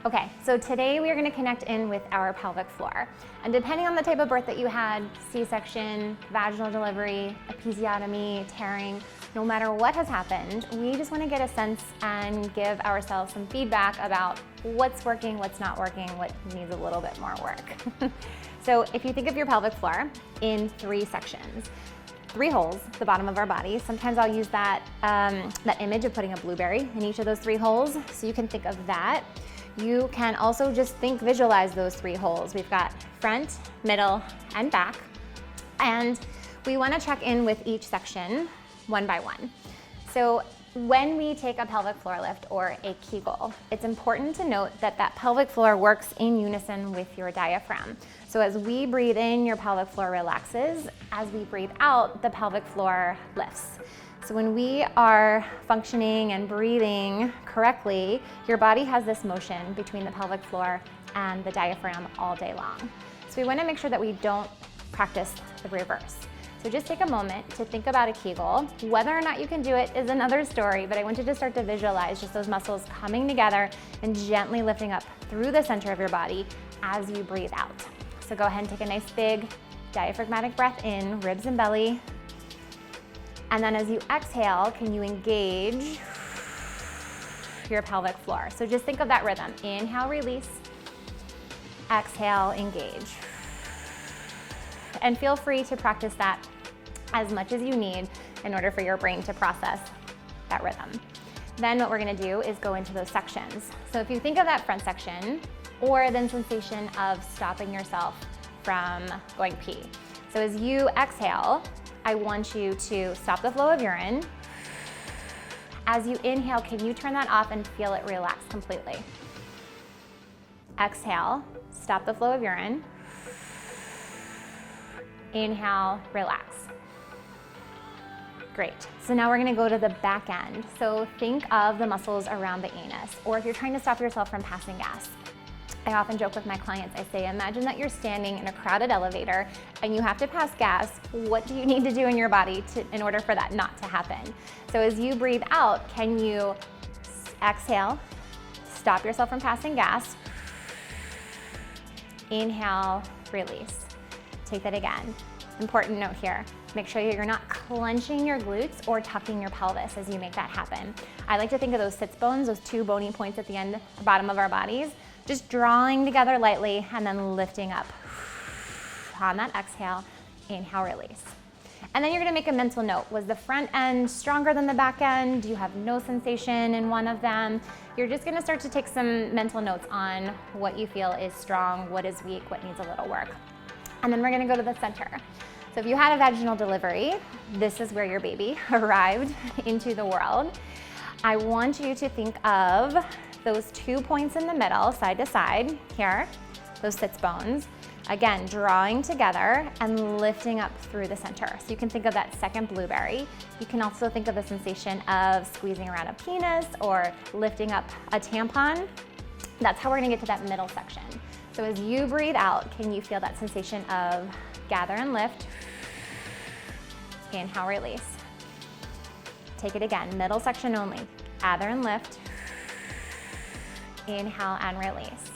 Okay, so today we are going to connect in with our pelvic floor. And depending on the type of birth that you had, C-section, vaginal delivery, episiotomy, tearing, no matter what has happened, we just want to get a sense and give ourselves some feedback about what's working, what's not working, what needs a little bit more work. So if you think of your pelvic floor in 3 sections, 3 holes at the bottom of our body. Sometimes I'll use that image of putting a blueberry in each of those 3 holes, so you can think of that. You can also just visualize those 3 holes. We've got front, middle, and back. And we want to check in with each section one by one. So when we take a pelvic floor lift or a Kegel, it's important to note that that pelvic floor works in unison with your diaphragm. So as we breathe in, your pelvic floor relaxes. As we breathe out, the pelvic floor lifts. So when we are functioning and breathing correctly, your body has this motion between the pelvic floor and the diaphragm all day long. So we want to make sure that we don't practice the reverse. So just take a moment to think about a Kegel. Whether or not you can do it is another story, but I want you to start to visualize just those muscles coming together and gently lifting up through the center of your body as you breathe out. So go ahead and take a nice big diaphragmatic breath in, ribs and belly. And then as you exhale, can you engage your pelvic floor? So just think of that rhythm. Inhale, release. Exhale, engage. And feel free to practice that as much as you need in order for your brain to process that rhythm. Then what we're gonna do is go into those sections. So if you think of that front section, or the sensation of stopping yourself from going pee. So as you exhale, I want you to stop the flow of urine. As you inhale, can you turn that off and feel it relax completely? Exhale, stop the flow of urine. Inhale, relax. Great. So now we're gonna go to the back end. So think of the muscles around the anus, or if you're trying to stop yourself from passing gas. I often joke with my clients, I say, imagine that you're standing in a crowded elevator and you have to pass gas. What do you need to do in your body in order for that not to happen? So as you breathe out, can you exhale, stop yourself from passing gas, inhale, release. Take that again. Important note here, make sure you're not clenching your glutes or tucking your pelvis as you make that happen. I like to think of those sits bones, those 2 bony points at the end, the bottom of our bodies, just drawing together lightly and then lifting up. On that exhale, inhale, release. And then you're gonna make a mental note. Was the front end stronger than the back end? Do you have no sensation in one of them? You're just gonna start to take some mental notes on what you feel is strong, what is weak, what needs a little work. And then we're gonna go to the center. So if you had a vaginal delivery, this is where your baby arrived into the world. I want you to think of those 2 points in the middle, side to side, here, those sits bones. Again, drawing together and lifting up through the center. So you can think of that second blueberry. You can also think of the sensation of squeezing around a penis or lifting up a tampon. That's how we're gonna get to that middle section. So as you breathe out, can you feel that sensation of gather and lift? Inhale, release. Take it again, middle section only. Gather and lift. Inhale and release.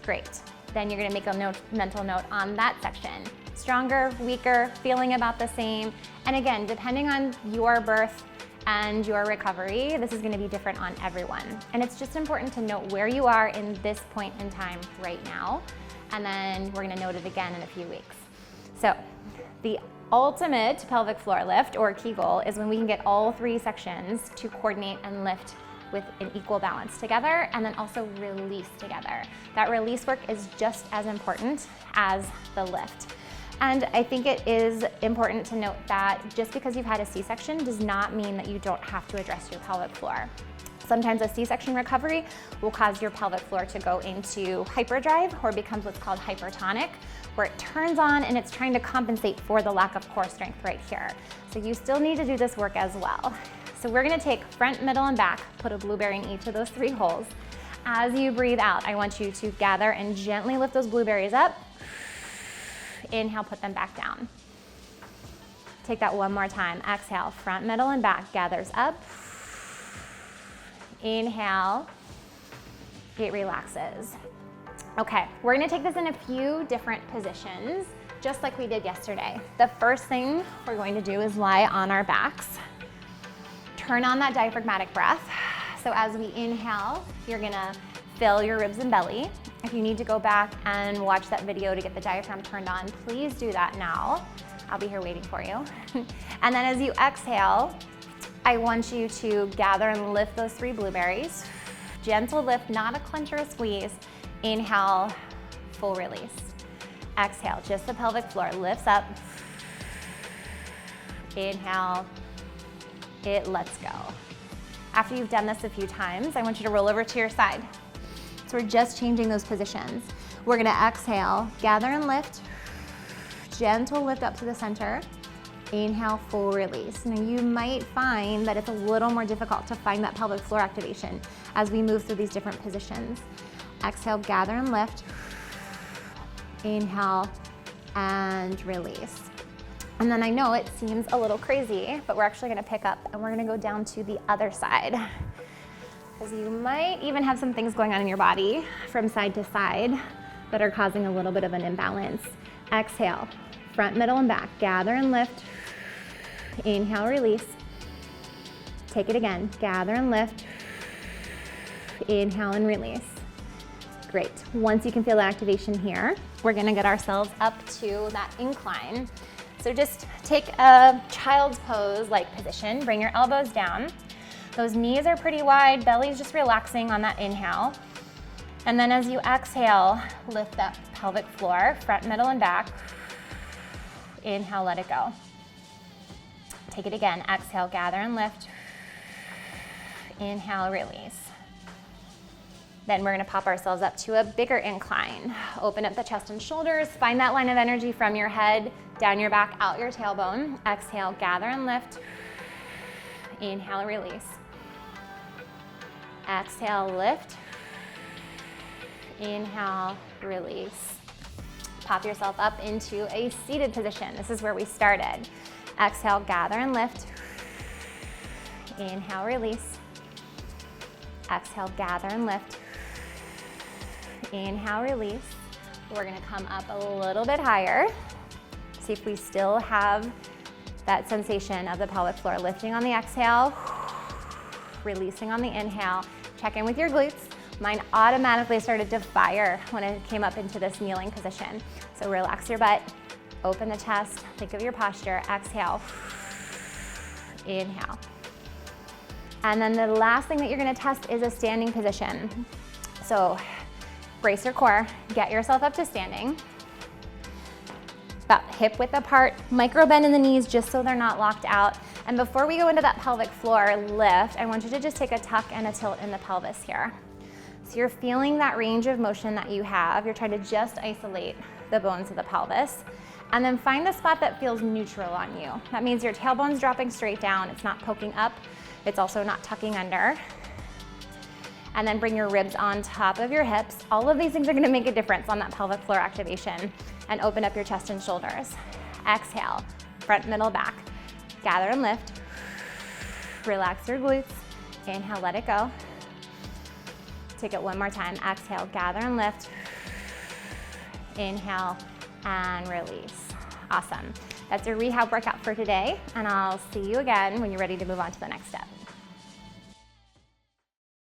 Great. Then you're gonna make a mental note on that section. Stronger, weaker, feeling about the same. And again, depending on your birth and your recovery, this is gonna be different on everyone. And it's just important to note where you are in this point in time right now. And then we're gonna note it again in a few weeks. So the ultimate pelvic floor lift or Kegel is when we can get all 3 sections to coordinate and lift with an equal balance together and then also release together. That release work is just as important as the lift. And I think it is important to note that just because you've had a C-section does not mean that you don't have to address your pelvic floor. Sometimes a C-section recovery will cause your pelvic floor to go into hyperdrive or becomes what's called hypertonic, where it turns on and it's trying to compensate for the lack of core strength right here. So you still need to do this work as well. So we're gonna take front, middle, and back, put a blueberry in each of those 3 holes. As you breathe out, I want you to gather and gently lift those blueberries up. Inhale, put them back down. Take that one more time. Exhale, front, middle, and back gathers up. Inhale, it relaxes. Okay, we're gonna take this in a few different positions, just like we did yesterday. The first thing we're going to do is lie on our backs. Turn on that diaphragmatic breath. So as we inhale, you're gonna fill your ribs and belly. If you need to go back and watch that video to get the diaphragm turned on, please do that now. I'll be here waiting for you. And then as you exhale, I want you to gather and lift those 3 blueberries. Gentle lift, not a clench or a squeeze. Inhale, full release. Exhale, just the pelvic floor lifts up. Inhale, it lets go. After you've done this a few times, I want you to roll over to your side. So we're just changing those positions. We're gonna exhale, gather and lift. Gentle lift up to the center. Inhale, full release. Now you might find that it's a little more difficult to find that pelvic floor activation as we move through these different positions. Exhale, gather and lift. Inhale and release. And then I know it seems a little crazy, but we're actually gonna pick up and we're gonna go down to the other side. Because you might even have some things going on in your body from side to side that are causing a little bit of an imbalance. Exhale, front, middle, and back. Gather and lift. Inhale, release. Take it again. Gather and lift. Inhale and release. Great. Once you can feel the activation here, we're gonna get ourselves up to that incline. So just take a child's pose-like position. Bring your elbows down. Those knees are pretty wide. Belly's just relaxing on that inhale. And then as you exhale, lift up pelvic floor, front, middle, and back. Inhale, let it go. Take it again. Exhale, gather and lift. Inhale, release. Then we're gonna pop ourselves up to a bigger incline. Open up the chest and shoulders. Find that line of energy from your head, down your back, out your tailbone. Exhale, gather and lift. Inhale, release. Exhale, lift. Inhale, release. Pop yourself up into a seated position. This is where we started. Exhale, gather and lift. Inhale, release. Exhale, gather and lift. Inhale, release. We're gonna come up a little bit higher. See if we still have that sensation of the pelvic floor lifting on the exhale, releasing on the inhale. Check in with your glutes. Mine automatically started to fire when I came up into this kneeling position. So relax your butt, open the chest, think of your posture, exhale, inhale. And then the last thing that you're gonna test is a standing position. So brace your core, get yourself up to standing. About hip width apart, micro bend in the knees just so they're not locked out. And before we go into that pelvic floor lift, I want you to just take a tuck and a tilt in the pelvis here. So you're feeling that range of motion that you have. You're trying to just isolate the bones of the pelvis. And then find the spot that feels neutral on you. That means your tailbone's dropping straight down. It's not poking up. It's also not tucking under. And then bring your ribs on top of your hips. All of these things are gonna make a difference on that pelvic floor activation. And open up your chest and shoulders. Exhale, front, middle, back. Gather and lift. Relax your glutes. Inhale, let it go. Take it one more time. Exhale, gather and lift. Inhale and release. Awesome. That's your rehab workout for today, and I'll see you again when you're ready to move on to the next step.